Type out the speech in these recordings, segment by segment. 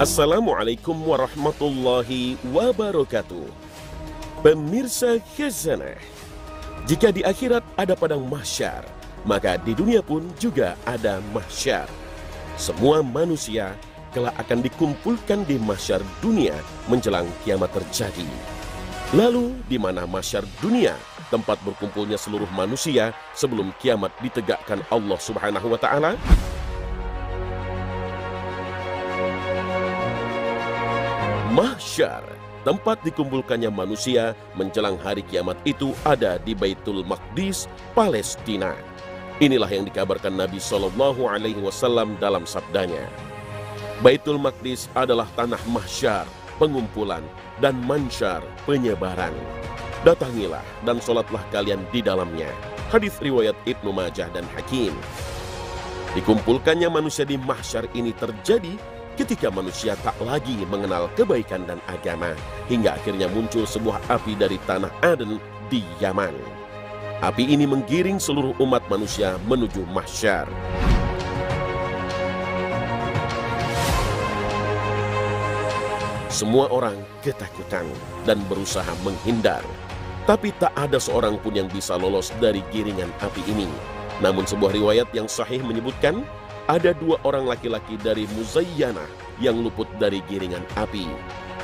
Assalamualaikum warahmatullahi wabarakatuh. Pemirsa Khazanah, jika di akhirat ada padang mahsyar, maka di dunia pun juga ada mahsyar. Semua manusia kelak akan dikumpulkan di mahsyar dunia menjelang kiamat terjadi. Lalu di mana mahsyar dunia, tempat berkumpulnya seluruh manusia sebelum kiamat ditegakkan Allah Subhanahu wa taala? Mahsyar, tempat dikumpulkannya manusia menjelang hari kiamat itu ada di Baitul Maqdis, Palestina. Inilah yang dikabarkan Nabi Shallallahu Alaihi Wasallam dalam sabdanya. Baitul Maqdis adalah tanah mahsyar, pengumpulan, dan mansyar, penyebaran. Datangilah dan sholatlah kalian di dalamnya. Hadis riwayat Ibnu Majah dan Hakim. Dikumpulkannya manusia di mahsyar ini terjadi ketika manusia tak lagi mengenal kebaikan dan agama, hingga akhirnya muncul sebuah api dari tanah Aden di Yaman. Api ini menggiring seluruh umat manusia menuju mahsyar. Semua orang ketakutan dan berusaha menghindar, tapi tak ada seorang pun yang bisa lolos dari giringan api ini. Namun sebuah riwayat yang sahih menyebutkan ada dua orang laki-laki dari Muzayyanah yang luput dari giringan api.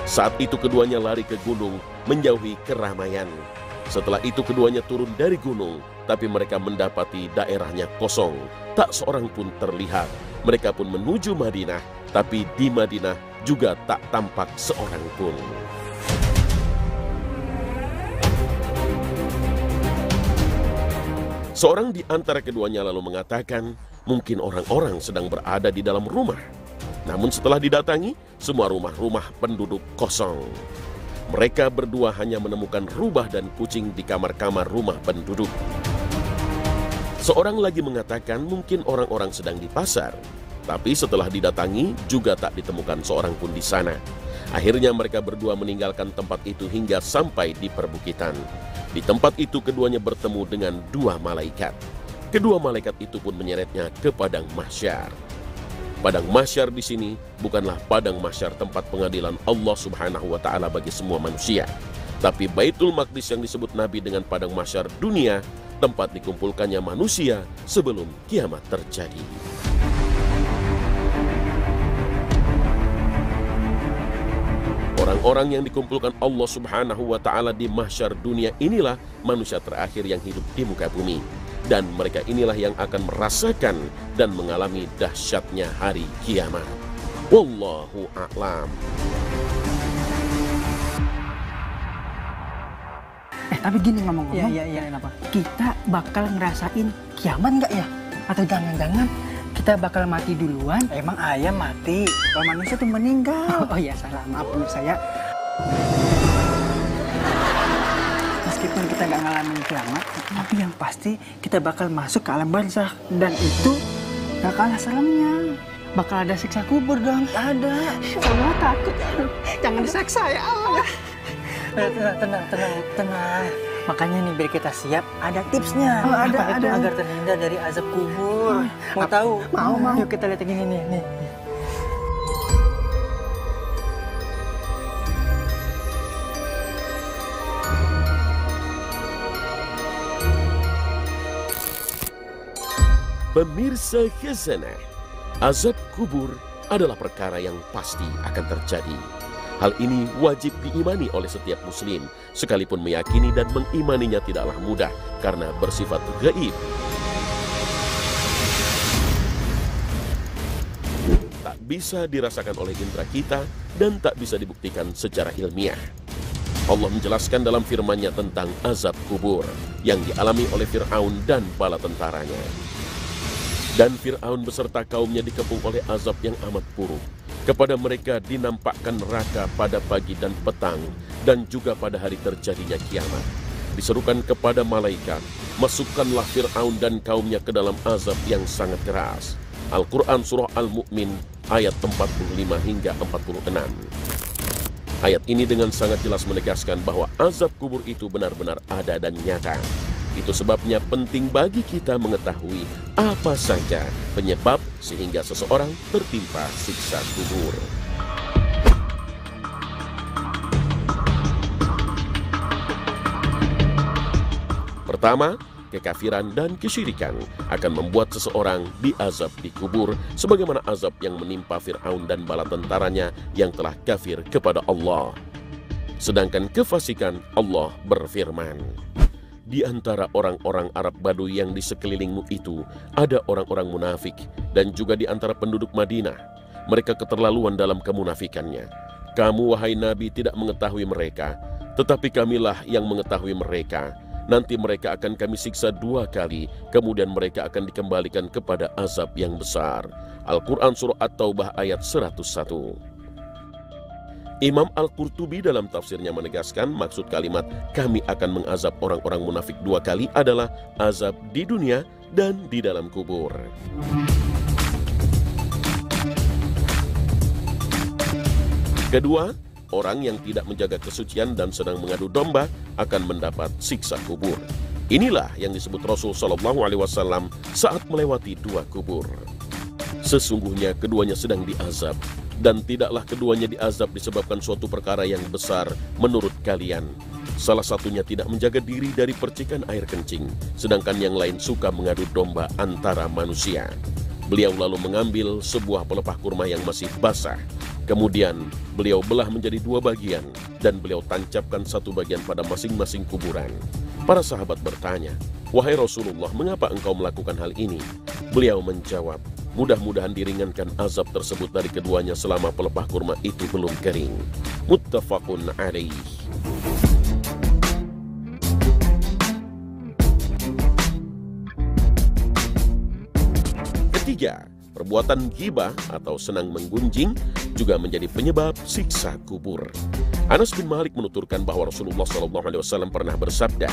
Saat itu keduanya lari ke gunung menjauhi keramaian. Setelah itu keduanya turun dari gunung, tapi mereka mendapati daerahnya kosong. Tak seorang pun terlihat. Mereka pun menuju Madinah, tapi di Madinah juga tak tampak seorang pun. Seorang di antara keduanya lalu mengatakan, mungkin orang-orang sedang berada di dalam rumah. Namun setelah didatangi, semua rumah-rumah penduduk kosong. Mereka berdua hanya menemukan rubah dan kucing di kamar-kamar rumah penduduk. Seorang lagi mengatakan mungkin orang-orang sedang di pasar. Tapi setelah didatangi, juga tak ditemukan seorang pun di sana. Akhirnya mereka berdua meninggalkan tempat itu hingga sampai di perbukitan. Di tempat itu keduanya bertemu dengan dua malaikat. Kedua malaikat itu pun menyeretnya ke padang mahsyar. Padang mahsyar di sini bukanlah padang mahsyar tempat pengadilan Allah Subhanahu wa taala bagi semua manusia, tapi Baitul Maqdis yang disebut Nabi dengan padang mahsyar dunia, tempat dikumpulkannya manusia sebelum kiamat terjadi. Orang-orang yang dikumpulkan Allah Subhanahu wa taala di mahsyar dunia inilah manusia terakhir yang hidup di muka bumi. Dan mereka inilah yang akan merasakan dan mengalami dahsyatnya hari kiamat. Wallahu a'lam. Tapi gini ngomong-ngomong, kenapa? kita bakal ngerasain kiamat nggak ya? Atau jangan-jangan kita bakal mati duluan? Emang ayam mati, kalau manusia tuh meninggal. Oh iya, salah, maaf menurut saya. Meskipun kita nggak ngalamin kiamat, tapi yang pasti kita bakal masuk ke alam barzakh. Dan itu nggak kalah seremnya. Bakal ada siksa kubur dong. Ada. Allah takut. Jangan disiksa ya Allah. Tenang. Makanya nih biar kita siap, ada tipsnya. Oh, ada. Agar terhindar dari azab kubur. Mau tahu? Mau. Yuk kita lihat yang ini nih. Pemirsa Khazanah, azab kubur adalah perkara yang pasti akan terjadi. Hal ini wajib diimani oleh setiap muslim, sekalipun meyakini dan mengimaninya tidaklah mudah karena bersifat gaib. Tak bisa dirasakan oleh indera kita dan tak bisa dibuktikan secara ilmiah. Allah menjelaskan dalam firman-Nya tentang azab kubur yang dialami oleh Fir'aun dan bala tentaranya. Dan Fir'aun beserta kaumnya dikepung oleh azab yang amat buruk. Kepada mereka dinampakkan neraka pada pagi dan petang, dan juga pada hari terjadinya kiamat. Diserukan kepada malaikat, masukkanlah Fir'aun dan kaumnya ke dalam azab yang sangat keras. Al-Quran Surah Al-Mu'min ayat 45 hingga 46. Ayat ini dengan sangat jelas menegaskan bahwa azab kubur itu benar-benar ada dan nyata. Itu sebabnya penting bagi kita mengetahui apa saja penyebab sehingga seseorang tertimpa siksa kubur. Pertama, kekafiran dan kesyirikan akan membuat seseorang diazab di kubur sebagaimana azab yang menimpa Fir'aun dan bala tentaranya yang telah kafir kepada Allah. Sedangkan kefasikan, Allah berfirman, di antara orang-orang Arab Baduy yang di sekelilingmu itu ada orang-orang munafik, dan juga di antara penduduk Madinah. Mereka keterlaluan dalam kemunafikannya. Kamu, wahai Nabi, tidak mengetahui mereka, tetapi kamilah yang mengetahui mereka. Nanti mereka akan kami siksa 2 kali, kemudian mereka akan dikembalikan kepada azab yang besar. Al-Quran Surah At-Taubah ayat 101. Imam Al-Qurtubi dalam tafsirnya menegaskan maksud kalimat kami akan mengazab orang-orang munafik 2 kali adalah azab di dunia dan di dalam kubur. Kedua, orang yang tidak menjaga kesucian dan sedang mengadu domba akan mendapat siksa kubur. Inilah yang disebut Rasul SAW saat melewati 2 kubur. Sesungguhnya keduanya sedang diazab, dan tidaklah keduanya diazab disebabkan suatu perkara yang besar menurut kalian. Salah satunya tidak menjaga diri dari percikan air kencing, sedangkan yang lain suka mengadu domba antara manusia. Beliau lalu mengambil sebuah pelepah kurma yang masih basah. Kemudian beliau belah menjadi 2 bagian dan beliau tancapkan 1 bagian pada masing-masing kuburan. Para sahabat bertanya, wahai Rasulullah, mengapa engkau melakukan hal ini? Beliau menjawab, mudah-mudahan diringankan azab tersebut dari keduanya selama pelepah kurma itu belum kering. Muttafaqun alaih. Ketiga, perbuatan ghibah atau senang menggunjing juga menjadi penyebab siksa kubur. Anas bin Malik menuturkan bahwa Rasulullah SAW pernah bersabda,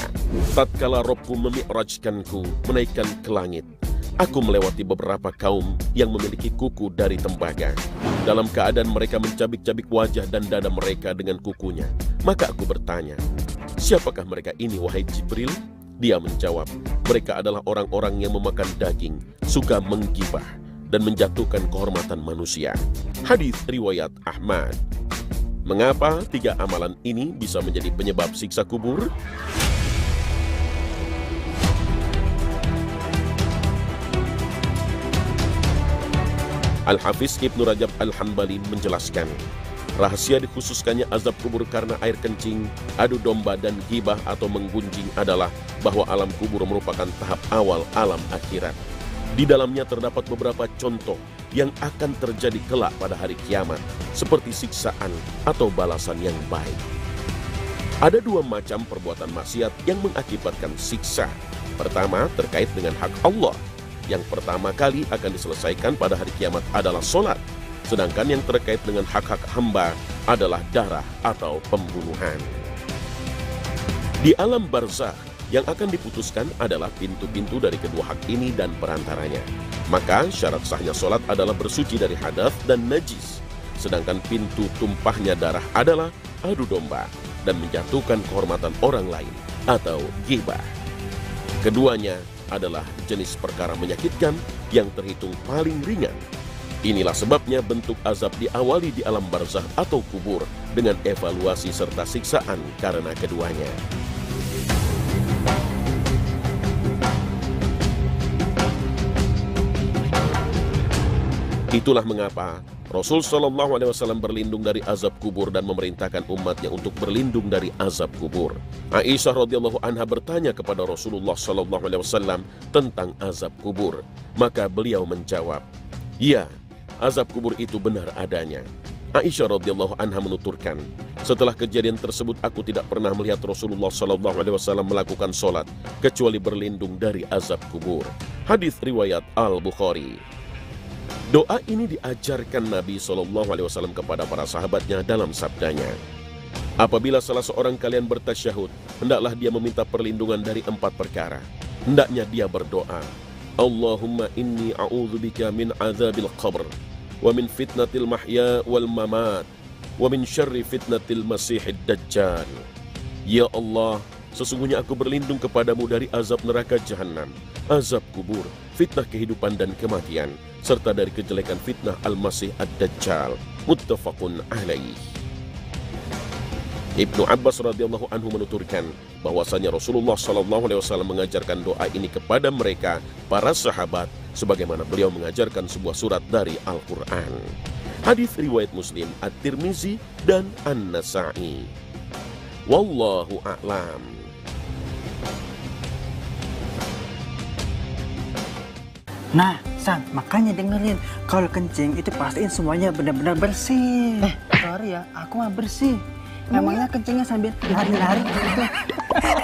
tatkala Robku memi'rajkanku menaikkan ke langit, aku melewati beberapa kaum yang memiliki kuku dari tembaga. Dalam keadaan mereka mencabik-cabik wajah dan dada mereka dengan kukunya. Maka aku bertanya, siapakah mereka ini wahai Jibril? Dia menjawab, mereka adalah orang-orang yang memakan daging, suka menggibah, dan menjatuhkan kehormatan manusia. Hadis riwayat Ahmad. Mengapa 3 amalan ini bisa menjadi penyebab siksa kubur? Al-Hafiz Ibnu Rajab Al-Hambali menjelaskan, rahasia dikhususkannya azab kubur karena air kencing, adu domba, dan ghibah atau menggunjing adalah bahwa alam kubur merupakan tahap awal alam akhirat. Di dalamnya terdapat beberapa contoh yang akan terjadi kelak pada hari kiamat, seperti siksaan atau balasan yang baik. Ada 2 macam perbuatan maksiat yang mengakibatkan siksa. Pertama, terkait dengan hak Allah. Yang pertama kali akan diselesaikan pada hari kiamat adalah sholat. Sedangkan yang terkait dengan hak-hak hamba adalah darah atau pembunuhan. Di alam barzakh, yang akan diputuskan adalah pintu-pintu dari kedua hak ini dan perantaranya. Maka syarat sahnya sholat adalah bersuci dari hadas dan najis. Sedangkan pintu tumpahnya darah adalah adu domba dan menjatuhkan kehormatan orang lain atau ghibah. Keduanya adalah jenis perkara menyakitkan yang terhitung paling ringan. Inilah sebabnya bentuk azab diawali di alam barzakh atau kubur dengan evaluasi serta siksaan karena keduanya. Itulah mengapa Rasul SAW berlindung dari azab kubur dan memerintahkan umatnya untuk berlindung dari azab kubur. Aisyah radhiyallahu anha bertanya kepada Rasulullah SAW tentang azab kubur. Maka beliau menjawab, ya, azab kubur itu benar adanya. Aisyah radhiyallahu anha menuturkan, setelah kejadian tersebut aku tidak pernah melihat Rasulullah SAW melakukan sholat kecuali berlindung dari azab kubur. Hadis riwayat Al-Bukhari. Doa ini diajarkan Nabi SAW kepada para sahabatnya dalam sabdanya, apabila salah seorang kalian bertasyahud, hendaklah dia meminta perlindungan dari 4 perkara. Hendaknya dia berdoa, Allahumma inni a'udzubika min azabil qabr, wa min fitnatil mahya wal mamat, wa min syarri fitnatil masihid dajjal. Ya Allah, sesungguhnya aku berlindung kepadamu dari azab neraka jahanam, azab kubur, fitnah kehidupan dan kematian, serta dari kejelekan fitnah Al-Masih Ad-Dajjal. Muttafaqun alaih. Ibnu Abbas radhiyallahu anhu menuturkan bahwasanya Rasulullah SAW mengajarkan doa ini kepada mereka, para sahabat, sebagaimana beliau mengajarkan sebuah surat dari Al-Quran. Hadis riwayat Muslim, At-Tirmizi, dan An-Nasa'i. Wallahu a'lam. Nah, San, makanya dengerin, kalau kencing itu pastiin semuanya benar-benar bersih. Sorry ya, aku mah bersih. Emangnya kencingnya sambil lari-lari gitu?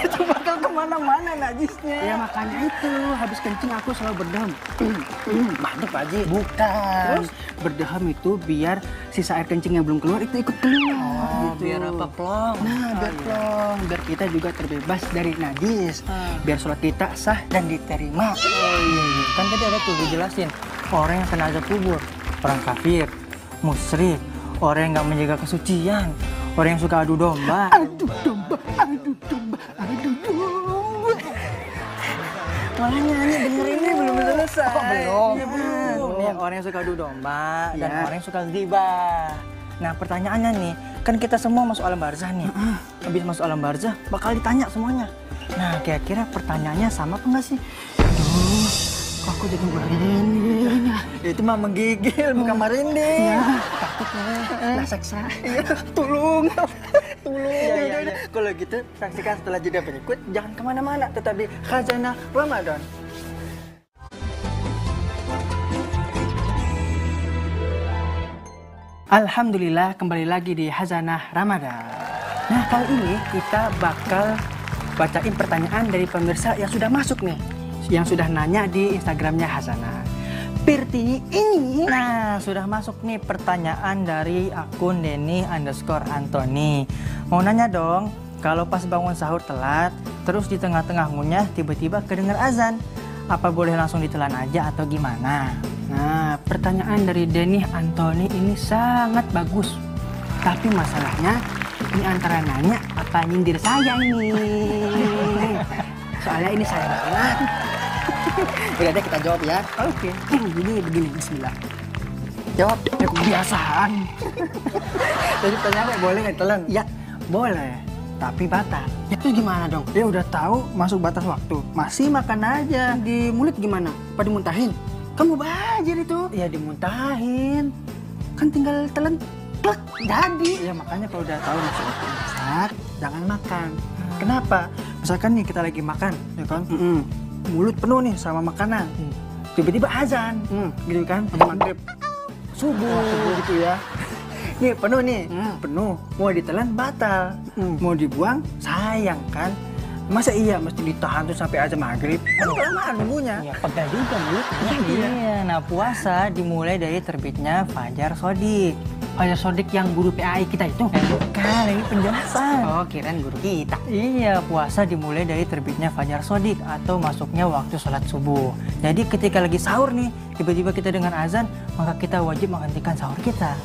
Itu bakal kemana-mana najisnya. Ya makanya itu, habis kencing aku selalu berdeham. Mantap, Pak Haji. Bukan. Terus berdeham itu biar sisa air kencing yang belum keluar itu ikut keluar. Gitu. Biar apa, plong? Nah, biar plong. Biar kita juga terbebas dari najis. Biar sholat kita sah dan diterima. Kan tadi ada tuh dijelasin, orang yang kena azab kubur, orang kafir, musyrik, orang yang nggak menjaga kesucian, orang yang suka adu domba. Adu domba, adu domba, adu domba. Makanya ini dengerinnya belum selesai. Kok belum? Iya, belum. Nih, orang yang suka adu domba dan Ya. orang yang suka ghibah. Nah, pertanyaannya nih, kan kita semua masuk alam barzah nih. Habis masuk alam barzah bakal ditanya semuanya. Nah, kira-kira pertanyaannya sama apa enggak sih? Aduh, kok aku jadi merinding. Itu mah menggigil, bukan merinding. Ya, takutnya nah seksa. Tolong. Ya. Kalau gitu, saksikan setelah jeda berikut. Jangan kemana-mana, tetap di Khazanah Ramadan. Alhamdulillah, kembali lagi di Khazanah Ramadan. Nah, kali ini kita bakal bacain pertanyaan dari pemirsa yang sudah masuk nih, yang sudah nanya di Instagramnya Khazanah. Pirtini ini, Nah, sudah masuk nih pertanyaan dari akun Denny_Anthony. Mau nanya dong, kalau pas bangun sahur telat, terus di tengah-tengah ngunyah tiba-tiba kedengar azan, apa boleh langsung ditelan aja atau gimana? nah pertanyaan dari Denny Anthony ini sangat bagus. Tapi masalahnya ini antara nanya apa nyindir saya ini. Soalnya ini saya banget. Udah deh kita jawab ya. Oke. Begini, bismillah. Jawab. Ya kebiasaan. Jadi pertanyaannya boleh nggak ditelan? Ya, boleh. Tapi batal. Itu gimana dong? Dia udah tahu masuk batas waktu, masih makan aja. Di mulut gimana? Pada muntahin? Kamu bajer itu. Ya dimuntahin. Kan tinggal telan, plek, jadi. Ya makanya kalau udah tahu masuk waktu imsak, jangan makan. Kenapa? Misalkan nih kita lagi makan, ya kan? Mulut penuh nih sama makanan. Tiba-tiba azan, gitu kan? Maghrib, subuh gitu ya. Nih penuh nih, penuh. Mau ditelan batal, mau dibuang sayang kan? Masa iya mesti ditahan tuh sampai azan maghrib? Kan kelamaan nunggunya. Ya, pegal juga mulutnya. Iya, nah puasa dimulai dari terbitnya Fajar Shodiq. Fajar Shodiq yang guru PAI kita itu? Bukan, ini penjelasan. Oh, kirain guru kita. Iya, puasa dimulai dari terbitnya Fajar Shodiq atau masuknya waktu sholat subuh. Jadi ketika lagi sahur nih, tiba-tiba kita dengar azan, maka kita wajib menghentikan sahur kita.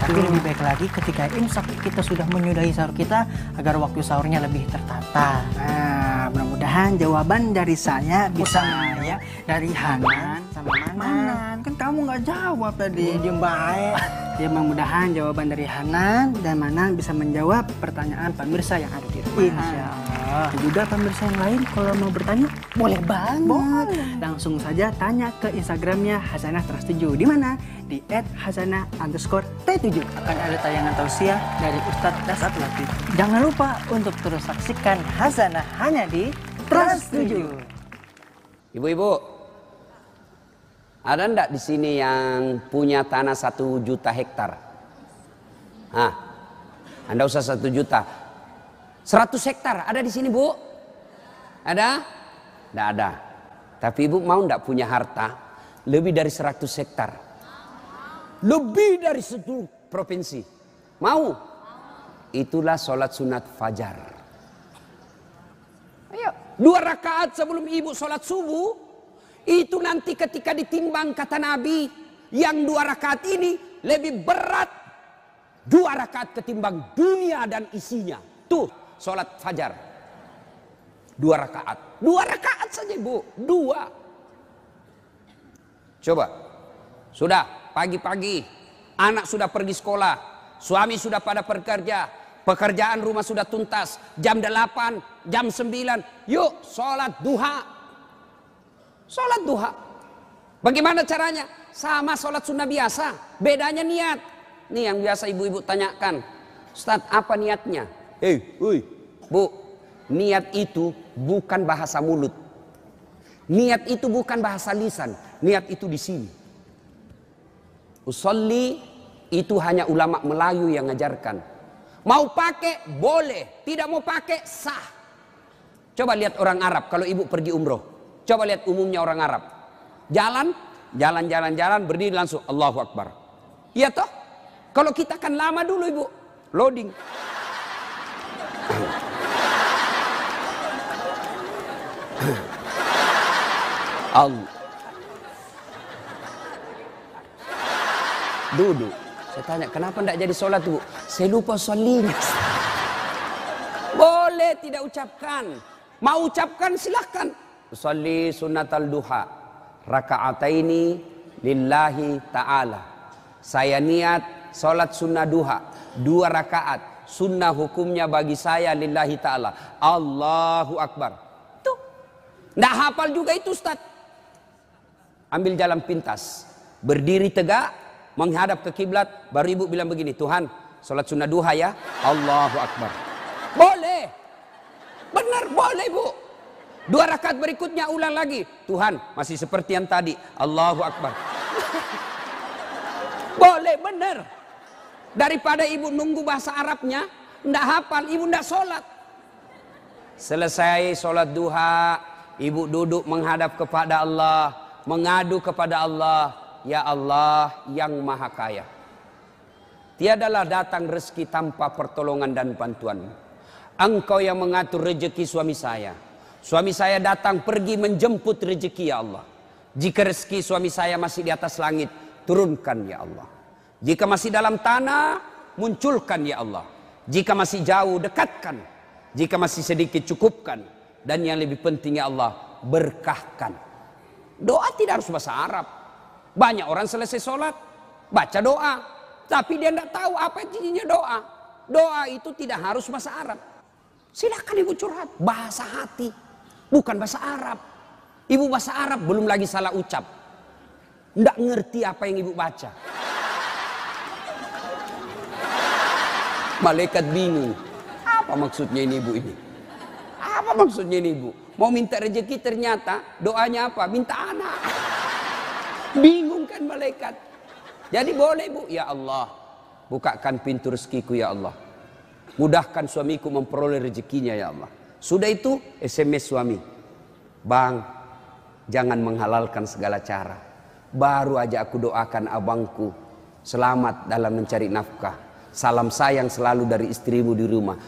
Tapi lebih baik lagi ketika imsak kita sudah menyudahi sahur kita agar waktu sahurnya lebih tertata. Nah, mudah-mudahan jawaban dari saya bisa ya dari Hanan sama Manan. Manan, kan kamu nggak jawab tadi. Diem baik. Ya, mudah-mudahan jawaban dari Hanan dan Manan bisa menjawab pertanyaan pemirsa yang ada di rumah. Insya Allah. Dan juga pemirsa yang lain kalau mau bertanya boleh banget. Langsung saja tanya ke Instagramnya Khazanah Trans 7. Di mana? Di @khazanah_t7. Akan ada tayangan tausiah dari Ustadz Dasat Latif. Jangan lupa untuk terus saksikan Khazanah hanya di Trans 7. Ibu-ibu, ada enggak di sini yang punya tanah 1 juta hektar? Hah, Anda usah 1 juta. 100 hektar ada di sini, Bu? Ada? Enggak ada. Tapi Ibu mau enggak punya harta lebih dari 100 hektar? Lebih dari 1 provinsi. Mau? Itulah sholat sunat fajar. Ayo, 2 rakaat sebelum ibu sholat subuh. Itu nanti ketika ditimbang kata Nabi, yang 2 rakaat ini lebih berat 2 rakaat ketimbang dunia dan isinya. Tuh sholat fajar 2 rakaat. 2 rakaat saja, Bu. 2. Coba. Sudah pagi-pagi, anak sudah pergi sekolah, suami sudah pada bekerja, pekerjaan rumah sudah tuntas, jam 8, jam 9, yuk sholat duha. Sholat duha. Bagaimana caranya? Sama sholat sunnah biasa, bedanya niat. Nih yang biasa ibu-ibu tanyakan, Ustaz apa niatnya? Bu, niat itu bukan bahasa mulut. Niat itu bukan bahasa lisan. Niat itu di sini. Usolli itu hanya ulama Melayu yang ngajarkan. Mau pakai boleh, tidak mau pakai sah. Coba lihat orang Arab kalau ibu pergi umroh. Coba lihat umumnya orang Arab. Jalan, berdiri langsung Allahu Akbar. Iya toh? Kalau kita kan lama dulu ibu, loading. Allah. Duduk. Saya tanya, kenapa tidak jadi sholat bu? Saya lupa sholinya. Boleh tidak ucapkan. Mau ucapkan silahkan. Sholli sunnatal duha. Raka'ataini lillahi ta'ala. Saya niat sholat sunnah duha. 2 rakaat. Sunnah hukumnya bagi saya lillahi ta'ala. Allahu Akbar. Tuh. Tidak hafal juga itu Ustaz. Ambil jalan pintas. Berdiri tegak. Menghadap ke kiblat, baru ibu bilang begini, Tuhan, sholat sunnah duha ya, Allahu Akbar. Boleh, benar boleh bu. 2 rakaat berikutnya ulang lagi, Tuhan masih seperti yang tadi, Allahu Akbar. Boleh, benar. Daripada ibu nunggu bahasa Arabnya, ndak hafal, ibu ndak sholat. Selesai sholat duha, ibu duduk menghadap kepada Allah, mengadu kepada Allah. Ya Allah yang maha kaya, tiadalah datang rezeki tanpa pertolongan dan bantuan. Engkau yang mengatur rezeki suami saya. Suami saya datang pergi menjemput rezeki ya Allah. Jika rezeki suami saya masih di atas langit, turunkan ya Allah. Jika masih dalam tanah, munculkan ya Allah. Jika masih jauh, dekatkan. Jika masih sedikit, cukupkan. Dan yang lebih penting ya Allah, berkahkan. Doa tidak harus bahasa Arab. Banyak orang selesai sholat, baca doa. Tapi dia tidak tahu apa intinya doa. Doa itu tidak harus bahasa Arab. Silakan ibu curhat, bahasa hati. Bukan bahasa Arab. Ibu bahasa Arab belum lagi salah ucap. Tidak ngerti apa yang ibu baca. Malaikat bingung. Apa maksudnya ini ibu ini? Apa maksudnya ini ibu? Mau minta rezeki ternyata doanya apa? Minta anak. Bingung kan malaikat. Jadi boleh bu, ya Allah, bukakan pintu rezekiku ya Allah. Mudahkan suamiku memperoleh rezekinya ya Allah. Sudah itu SMS suami. Bang, jangan menghalalkan segala cara. Baru aja aku doakan abangku selamat dalam mencari nafkah. Salam sayang selalu dari istrimu di rumah.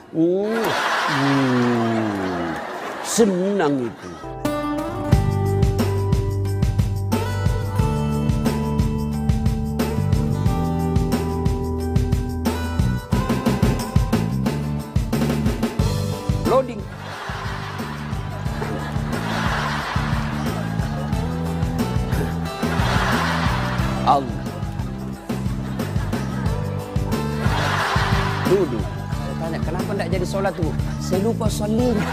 Senang itu. Loading. Allah. Duduk. Saya tanya, kenapa tidak jadi sholat tuh? Saya lupa sholinya.